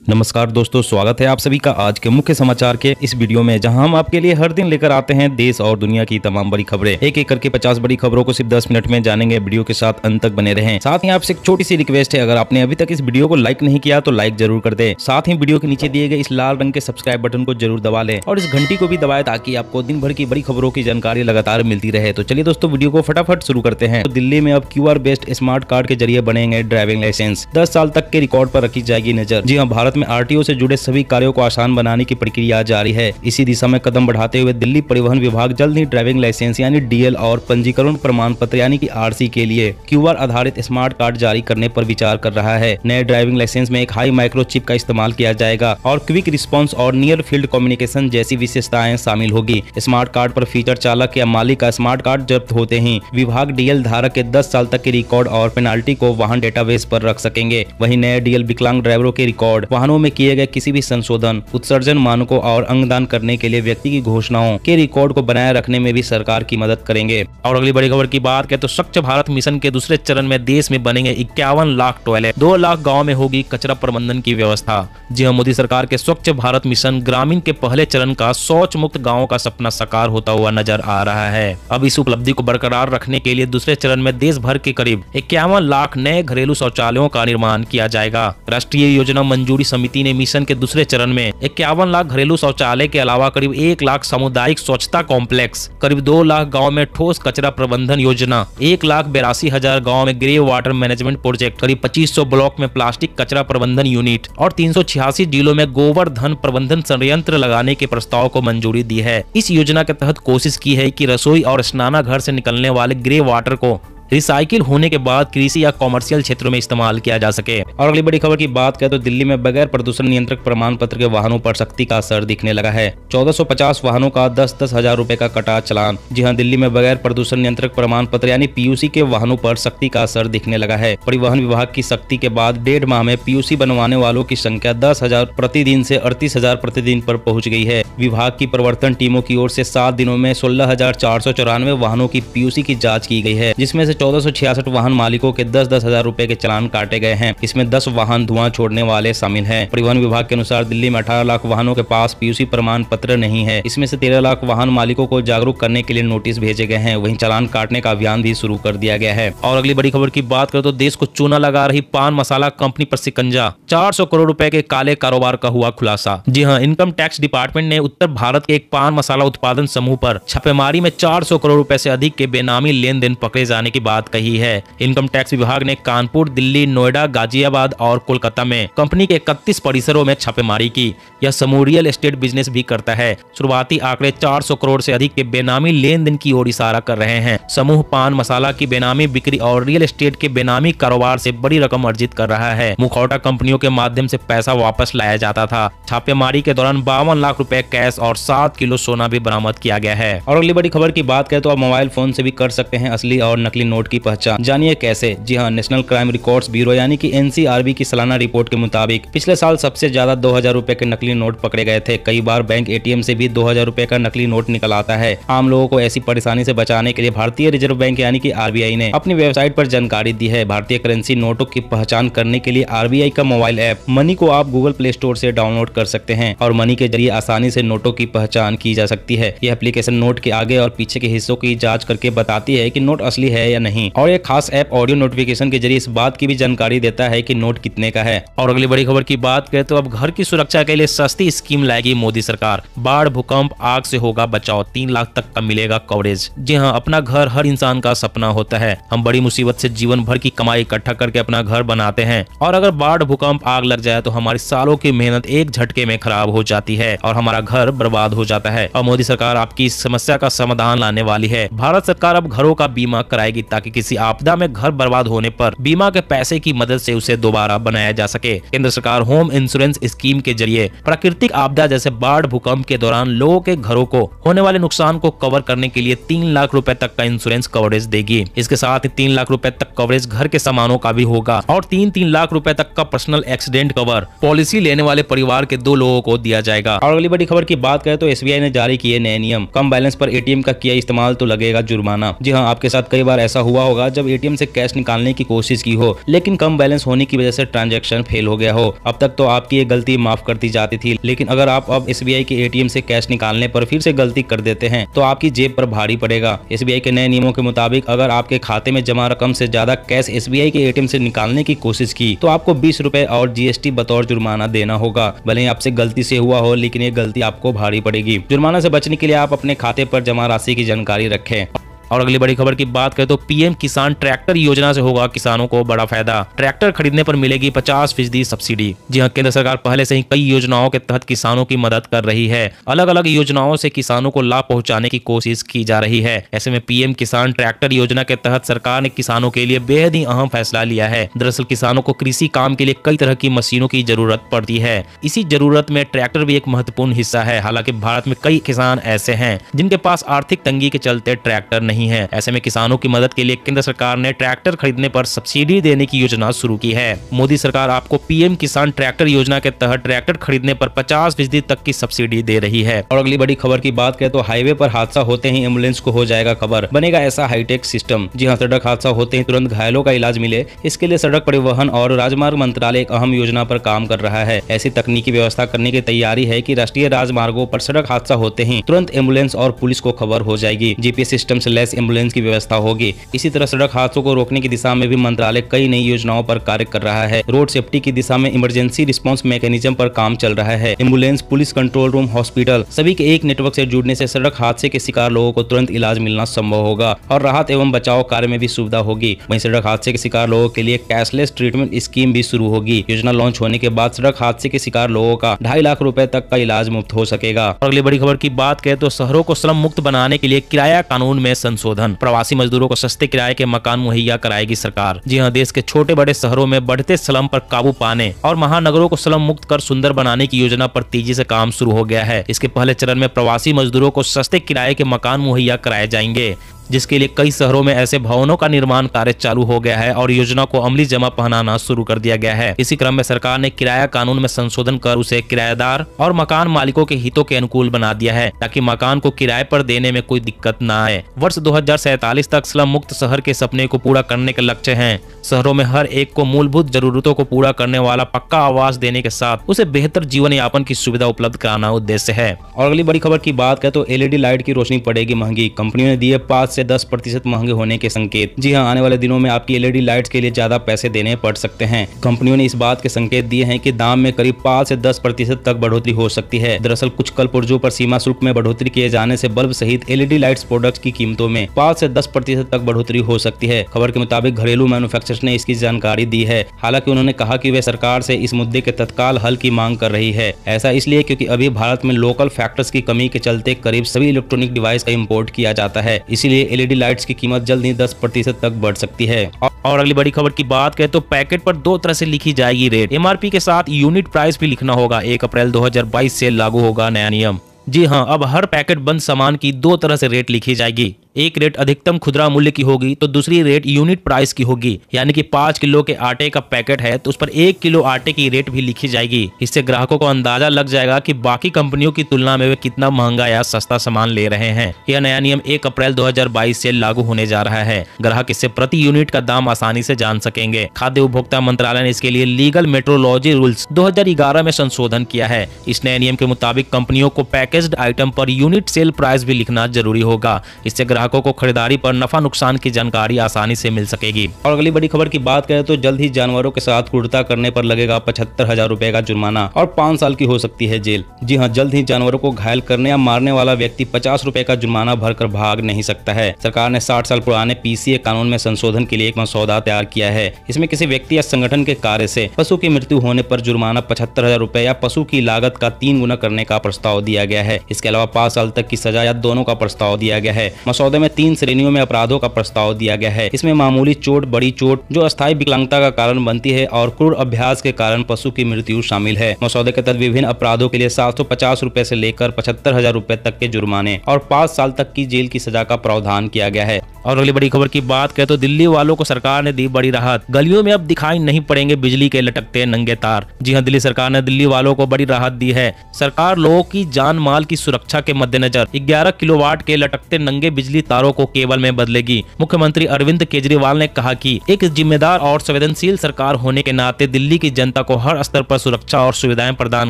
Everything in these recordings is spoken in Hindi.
नमस्कार दोस्तों, स्वागत है आप सभी का आज के मुख्य समाचार के इस वीडियो में, जहां हम आपके लिए हर दिन लेकर आते हैं देश और दुनिया की तमाम बड़ी खबरें। एक एक करके 50 बड़ी खबरों को सिर्फ 10 मिनट में जानेंगे। वीडियो के साथ अंत तक बने रहें। साथ ही आपसे एक छोटी सी रिक्वेस्ट है, अगर आपने अभी तक इस वीडियो को लाइक नहीं किया तो लाइक जरूर कर दे। साथ ही वीडियो के नीचे दिए गए इस लाल रंग के सब्सक्राइब बटन को जरूर दबा लें और इस घंटी को भी दबाएं ताकि आपको दिन भर की बड़ी खबरों की जानकारी लगातार मिलती रहे। तो चलिए दोस्तों, वीडियो को फटाफट शुरू करते हैं। तो दिल्ली में अब QR बेस्ड स्मार्ट कार्ड के जरिए बनेंगे ड्राइविंग लाइसेंस। 10 साल तक के रिकॉर्ड पर रखी जाएगी नजर। जी हाँ, भारत में RTO से जुड़े सभी कार्यों को आसान बनाने की प्रक्रिया जारी है। इसी दिशा में कदम बढ़ाते हुए दिल्ली परिवहन विभाग जल्द ही ड्राइविंग लाइसेंस यानी DL और पंजीकरण प्रमाण पत्र यानी कि RC के लिए QR आधारित स्मार्ट कार्ड जारी करने पर विचार कर रहा है। नए ड्राइविंग लाइसेंस में एक हाई माइक्रो चिप का इस्तेमाल किया जाएगा और क्विक रिस्पॉन्स और नियर फील्ड कम्युनिकेशन जैसी विशेषताएं शामिल होगी। स्मार्ट कार्ड पर फीचर चालक या मालिक का स्मार्ट कार्ड जब्त होते ही विभाग DL धारक के 10 साल तक के रिकॉर्ड और पेनाल्टी को वाहन डेटाबेस पर रख सकेंगे। वहीं नए DL विकलांग ड्राइवरों के रिकॉर्ड, वाहनों में किए गए किसी भी संशोधन, उत्सर्जन मानकों और अंगदान करने के लिए व्यक्ति की घोषणाओं के रिकॉर्ड को बनाए रखने में भी सरकार की मदद करेंगे। और अगली बड़ी खबर की बात करें तो स्वच्छ भारत मिशन के दूसरे चरण में देश में बनेंगे 51 लाख टॉयलेट। 2 लाख गाँव में होगी कचरा प्रबंधन की व्यवस्था। जी हाँ, मोदी सरकार के स्वच्छ भारत मिशन ग्रामीण के पहले चरण का शौच मुक्त गाँव का सपना साकार होता हुआ नजर आ रहा है। अब इस उपलब्धि को बरकरार रखने के लिए दूसरे चरण में देश भर के करीब 51 लाख नए घरेलू शौचालयों का निर्माण किया जाएगा। राष्ट्रीय योजना मंजूरी समिति ने मिशन के दूसरे चरण में 51 लाख घरेलू शौचालय के अलावा करीब 1 लाख सामुदायिक स्वच्छता कॉम्प्लेक्स, करीब 2 लाख गाँव में ठोस कचरा प्रबंधन योजना, 1,82,000 गाँव में ग्रे वाटर मैनेजमेंट प्रोजेक्ट, करीब 2500 ब्लॉक में प्लास्टिक कचरा प्रबंधन यूनिट और 386 जिलों में गोवर्धन प्रबंधन संयंत्र लगाने के प्रस्ताव को मंजूरी दी है। इस योजना के तहत कोशिश की है कि रसोई और स्नानाघर से निकलने वाले ग्रे वाटर को रिसाइकिल होने के बाद कृषि या कॉमर्शियल क्षेत्रों में इस्तेमाल किया जा सके। और अगली बड़ी खबर की बात करें तो दिल्ली में बगैर प्रदूषण नियंत्रक प्रमाण पत्र के वाहनों पर सख्ती का असर दिखने लगा है। 1450 वाहनों का 10-10 हजार रुपए का कटा चालान। जी हाँ, दिल्ली में बगैर प्रदूषण नियंत्रक प्रमाण पत्र यानी PUC के वाहनों पर सख्ती का असर दिखने लगा है। परिवहन विभाग की सख्ती के बाद 1.5 माह में PUC बनवाने वालों की संख्या 10,000 प्रतिदिन से 38,000 प्रतिदिन पर पहुँच गई है। विभाग की प्रवर्तन टीमों की ओर से 7 दिनों में 16,494 वाहनों की PUC की जाँच की गई है, जिसमें से 1466 वाहन मालिकों के 10-10 हजार रुपए के चालान काटे गए हैं। इसमें 10 वाहन धुआं छोड़ने वाले शामिल हैं। परिवहन विभाग के अनुसार दिल्ली में 18 लाख वाहनों के पास PUC प्रमाण पत्र नहीं है। इसमें से 13 लाख वाहन मालिकों को जागरूक करने के लिए नोटिस भेजे गए हैं। वहीं चालान काटने का अभियान भी शुरू कर दिया गया है। और अगली बड़ी खबर की बात करें तो देश को चूना लगा रही पान मसाला कंपनी पर शिकंजा। 400 करोड़ रुपए के काले कारोबार का हुआ खुलासा। जी हाँ, इनकम टैक्स डिपार्टमेंट ने उत्तर भारत के एक पान मसाला उत्पादन समूह पर छापेमारी में 400 करोड़ रुपए से अधिक के बेनामी लेन देन पकड़े जाने की बात कही है। इनकम टैक्स विभाग ने कानपुर, दिल्ली, नोएडा, गाजियाबाद और कोलकाता में कंपनी के 31 परिसरों में छापेमारी की। यह समूह रियल एस्टेट बिजनेस भी करता है। शुरुआती आंकड़े 400 करोड़ से अधिक के बेनामी लेन देन की ओर इशारा कर रहे हैं। समूह पान मसाला की बेनामी बिक्री और रियल एस्टेट के बेनामी कारोबार से बड़ी रकम अर्जित कर रहा है। मुखौटा कंपनियों के माध्यम से पैसा वापस लाया जाता था। छापेमारी के दौरान 52 लाख रुपए कैश और 7 किलो सोना भी बरामद किया गया है। और अगली बड़ी खबर की बात करें तो आप मोबाइल फोन से भी कर सकते हैं असली और नकली नोट की पहचान। जानिए कैसे। जी हाँ, नेशनल क्राइम रिकॉर्ड्स ब्यूरो यानी कि NCRB की सालाना रिपोर्ट के मुताबिक पिछले साल सबसे ज्यादा 2000 रुपए के नकली नोट पकड़े गए थे। कई बार बैंक ATM से भी 2000 रुपए का नकली नोट निकल आता है। आम लोगों को ऐसी परेशानी से बचाने के लिए भारतीय रिजर्व बैंक यानी कि RBI ने अपनी वेबसाइट पर जानकारी दी है। भारतीय करेंसी नोटों की पहचान करने के लिए RBI का मोबाइल ऐप मनी को आप गूगल प्ले स्टोर से डाउनलोड कर सकते हैं और मनी के जरिए आसानी से नोटों की पहचान की जा सकती है। यह एप्लीकेशन नोट के आगे और पीछे के हिस्सों की जाँच करके बताती है कि नोट असली है या नहीं। और एक खास ऐप ऑडियो नोटिफिकेशन के जरिए इस बात की भी जानकारी देता है कि नोट कितने का है। और अगली बड़ी खबर की बात करें तो अब घर की सुरक्षा के लिए सस्ती स्कीम लाएगी मोदी सरकार। बाढ़, भूकंप, आग से होगा बचाव, 3 लाख तक का मिलेगा कवरेज। जी हाँ, अपना घर हर इंसान का सपना होता है। हम बड़ी मुसीबत से जीवन भर की कमाई इकट्ठा करके अपना घर बनाते हैं और अगर बाढ़, भूकंप, आग लग जाए तो हमारी सालों की मेहनत एक झटके में खराब हो जाती है और हमारा घर बर्बाद हो जाता है। और मोदी सरकार आपकी इस समस्या का समाधान लाने वाली है। भारत सरकार अब घरों का बीमा कराएगी ताकि किसी आपदा में घर बर्बाद होने पर बीमा के पैसे की मदद से उसे दोबारा बनाया जा सके। केंद्र सरकार होम इंश्योरेंस स्कीम के जरिए प्राकृतिक आपदा जैसे बाढ़, भूकंप के दौरान लोगों के घरों को होने वाले नुकसान को कवर करने के लिए 3 लाख रुपए तक का इंश्योरेंस कवरेज देगी। इसके साथ ही 3 लाख रुपए तक कवरेज घर के सामानों का भी होगा और 3-3 लाख रुपए तक का पर्सनल एक्सीडेंट कवर पॉलिसी लेने वाले परिवार के 2 लोगों को दिया जाएगा। और अगली बड़ी खबर की बात करें तो SBI ने जारी किए नए नियम। कम बैलेंस पर ATM का किया इस्तेमाल तो लगेगा जुर्माना। जी हाँ, आपके साथ कई बार ऐसा हुआ होगा जब एटीएम से कैश निकालने की कोशिश की हो लेकिन कम बैलेंस होने की वजह से ट्रांजैक्शन फेल हो गया हो। अब तक तो आपकी ये गलती माफ कर दी जाती थी, लेकिन अगर आप अब एसबीआई के एटीएम से कैश निकालने पर फिर से गलती कर देते हैं तो आपकी जेब पर भारी पड़ेगा। एसबीआई के नए नियमों के मुताबिक अगर आपके खाते में जमा रकम से ज्यादा कैश एसबीआई के एटीएम से निकालने की कोशिश की तो आपको 20 रुपए और जीएसटी बतौर जुर्माना देना होगा। भले ही आपसे गलती से हुआ हो लेकिन ये गलती आपको भारी पड़ेगी। जुर्माना से बचने के लिए आप अपने खाते पर जमा राशि की जानकारी रखें। और अगली बड़ी खबर की बात करें तो पीएम किसान ट्रैक्टर योजना से होगा किसानों को बड़ा फायदा। ट्रैक्टर खरीदने पर मिलेगी 50% सब्सिडी। जी हां, केंद्र सरकार पहले से ही कई योजनाओं के तहत किसानों की मदद कर रही है। अलग अलग योजनाओं से किसानों को लाभ पहुंचाने की कोशिश की जा रही है। ऐसे में पीएम किसान ट्रैक्टर योजना के तहत सरकार ने किसानों के लिए बेहद ही अहम फैसला लिया है। दरअसल किसानों को कृषि काम के लिए कई तरह की मशीनों की जरूरत पड़ती है। इसी जरूरत में ट्रैक्टर भी एक महत्वपूर्ण हिस्सा है। हालांकि भारत में कई किसान ऐसे हैं जिनके पास आर्थिक तंगी के चलते ट्रैक्टर नहीं है। ऐसे में किसानों की मदद के लिए केंद्र सरकार ने ट्रैक्टर खरीदने पर सब्सिडी देने की योजना शुरू की है। मोदी सरकार आपको पीएम किसान ट्रैक्टर योजना के तहत ट्रैक्टर खरीदने पर 50% तक की सब्सिडी दे रही है। और अगली बड़ी खबर की बात करें तो हाईवे पर हादसा होते ही एम्बुलेंस को हो जाएगा खबर, बनेगा ऐसा हाईटेक सिस्टम। जी हां, सड़क हादसा होते ही तुरंत घायलों का इलाज मिले, इसके लिए सड़क परिवहन और राजमार्ग मंत्रालय एक अहम योजना पर काम कर रहा है। ऐसी तकनीकी व्यवस्था करने की तैयारी है कि राष्ट्रीय राजमार्गों पर सड़क हादसा होते ही तुरंत एम्बुलेंस और पुलिस को खबर हो जाएगी। जीपीएस सिस्टम से लैस एम्बुलेंस की व्यवस्था होगी। इसी तरह सड़क हादसों को रोकने की दिशा में भी मंत्रालय कई नई योजनाओं पर कार्य कर रहा है। रोड सेफ्टी की दिशा में इमरजेंसी रिस्पांस मैकेनिज्म पर काम चल रहा है। Ambulance, police, control room, hospital सभी के एक नेटवर्क से जुड़ने से सड़क हादसे के शिकार लोगों को तुरंत इलाज मिलना संभव होगा और राहत एवं बचाव कार्य में भी सुविधा होगी। वहीं सड़क हादसे के शिकार लोगों के लिए कैशलेस ट्रीटमेंट स्कीम भी शुरू होगी। योजना लॉन्च होने के बाद सड़क हादसे के शिकार लोगों का 2.5 लाख रुपए तक का इलाज मुफ्त हो सकेगा। और अगली बड़ी खबर की बात करें तो शहरों को श्रम मुक्त बनाने के लिए किराया कानून में संशोधन। प्रवासी मजदूरों को सस्ते किराए के मकान मुहैया कराएगी सरकार। जी हां, देश के छोटे बड़े शहरों में बढ़ते स्लम पर काबू पाने और महानगरों को स्लम मुक्त कर सुंदर बनाने की योजना पर तेजी से काम शुरू हो गया है। इसके पहले चरण में प्रवासी मजदूरों को सस्ते किराए के मकान मुहैया कराए जाएंगे, जिसके लिए कई शहरों में ऐसे भवनों का निर्माण कार्य चालू हो गया है और योजना को अमली जमा पहनाना शुरू कर दिया गया है। इसी क्रम में सरकार ने किराया कानून में संशोधन कर उसे किराएदार और मकान मालिकों के हितों के अनुकूल बना दिया है ताकि मकान को किराए पर देने में कोई दिक्कत न आए। वर्ष 2047 तक स्लम मुक्त शहर के सपने को पूरा करने के लक्ष्य है। शहरों में हर एक को मूलभूत जरूरतों को पूरा करने वाला पक्का आवास देने के साथ उसे बेहतर जीवन यापन की सुविधा उपलब्ध कराना उद्देश्य है। और अगली बड़ी खबर की बात करें तो एलईडी लाइट की रोशनी पड़ेगी महंगी। कंपनियों ने दिए 5 से 10% महंगे होने के संकेत। जी हां, आने वाले दिनों में आपकी एलईडी लाइट्स के लिए ज्यादा पैसे देने पड़ सकते हैं। कंपनियों ने इस बात के संकेत दिए हैं कि दाम में करीब 5 से 10% तक बढ़ोतरी हो सकती है। दरअसल कुछ कलपुर्जों पर सीमा शुल्क में बढ़ोतरी किए जाने से बल्ब सहित एलईडी लाइट्स प्रोडक्ट्स की कीमतों में 5 से 10% तक बढ़ोतरी हो सकती है। खबर के मुताबिक घरेलू मैन्युफैक्चरर्स ने इसकी जानकारी दी है। हालांकि उन्होंने कहा कि वे सरकार से इस मुद्दे के तत्काल हल की मांग कर रही है। ऐसा इसलिए क्योंकि अभी भारत में लोकल फैक्टर्स की कमी के चलते करीब सभी इलेक्ट्रॉनिक डिवाइस का इंपोर्ट किया जाता है। इसीलिए एलईडी लाइट्स की कीमत जल्द ही 10% तक बढ़ सकती है। और अगली बड़ी खबर की बात करें तो पैकेट पर 2 तरह से लिखी जाएगी रेट। एमआरपी के साथ यूनिट प्राइस भी लिखना होगा। 1 अप्रैल 2022 से लागू होगा नया नियम। जी हां, अब हर पैकेट बंद सामान की 2 तरह से रेट लिखी जाएगी। एक रेट अधिकतम खुदरा मूल्य की होगी तो दूसरी रेट यूनिट प्राइस की होगी। यानी कि 5 किलो के आटे का पैकेट है तो उस पर 1 किलो आटे की रेट भी लिखी जाएगी। इससे ग्राहकों को अंदाजा लग जाएगा कि बाकी कंपनियों की तुलना में वे कितना महंगा या सस्ता सामान ले रहे हैं। यह नया नियम 1 अप्रैल 2022 से लागू होने जा रहा है। ग्राहक इससे प्रति यूनिट का दाम आसानी से जान सकेंगे। खाद्य उपभोक्ता मंत्रालय ने इसके लिए लीगल मेट्रोलॉजी रूल्स 2011 में संशोधन किया है। इस नए नियम के मुताबिक कंपनियों को packaged item per unit sale price भी लिखना जरूरी होगा। इससे ग्राहकों को खरीदारी पर नफा नुकसान की जानकारी आसानी से मिल सकेगी। और अगली बड़ी खबर की बात करें तो जल्द ही जानवरों के साथ क्रूरता करने पर लगेगा 75,000 रुपए का जुर्माना और 5 साल की हो सकती है जेल। जी हां, जल्द ही जानवरों को घायल करने या मारने वाला व्यक्ति 50 रुपए का जुर्माना भरकर भाग नहीं सकता है। सरकार ने 60 साल पुराने पीसीए कानून में संशोधन के लिए एक मसौदा तैयार किया है। इसमें किसी व्यक्ति या संगठन के कार्य से पशु की मृत्यु होने पर जुर्माना 75,000 रुपए या पशु की लागत का 3 गुना करने का प्रस्ताव दिया गया है। इसके अलावा 5 साल तक की सजा या दोनों का प्रस्ताव दिया गया है। मसौदे में 3 श्रेणियों में अपराधों का प्रस्ताव दिया गया है। इसमें मामूली चोट, बड़ी चोट जो अस्थायी विकलांगता का कारण बनती है और क्रूर अभ्यास के कारण पशु की मृत्यु शामिल है। मसौदे के तहत विभिन्न अपराधों के लिए 750 रुपए से लेकर 75,000 रुपए तक के जुर्माने और 5 साल तक की जेल की सजा का प्रावधान किया गया है। और अगली बड़ी खबर की बात करें तो दिल्ली वालों को सरकार ने दी बड़ी राहत। गलियों में अब दिखाई नहीं पड़ेंगे बिजली के लटकते नंगे तार। जी हां, दिल्ली सरकार ने दिल्ली वालों को बड़ी राहत दी है। सरकार लोगों की जान माल की सुरक्षा के मद्देनजर 11 किलोवाट के लटकते नंगे बिजली तारों को केबल में बदलेगी। मुख्यमंत्री अरविंद केजरीवाल ने कहा कि एक जिम्मेदार और संवेदनशील सरकार होने के नाते दिल्ली की जनता को हर स्तर पर सुरक्षा और सुविधाएं प्रदान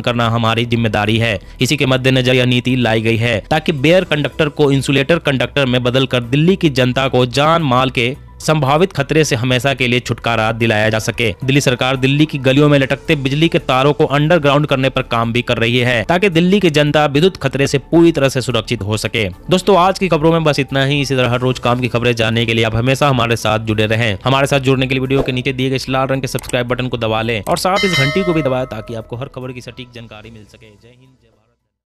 करना हमारी जिम्मेदारी है। इसी के मद्देनजर यह नीति लाई गई है ताकि बेयर कंडक्टर को इंसुलेटर कंडक्टर में बदलकर दिल्ली की जनता को जान माल के संभावित खतरे से हमेशा के लिए छुटकारा दिलाया जा सके। दिल्ली सरकार दिल्ली की गलियों में लटकते बिजली के तारों को अंडरग्राउंड करने पर काम भी कर रही है ताकि दिल्ली की जनता विद्युत खतरे से पूरी तरह से सुरक्षित हो सके। दोस्तों, आज की खबरों में बस इतना ही। इसी तरह हर रोज काम की खबरें जानने के लिए आप हमेशा हमारे साथ जुड़े रहें। हमारे साथ जुड़ने के लिए वीडियो के नीचे दिए गए लाल रंग के सब्सक्राइब बटन को दबा लें और साथ इस घंटी को भी दबाएं ताकि आपको हर खबर की सटीक जानकारी मिल सके। जय हिंद।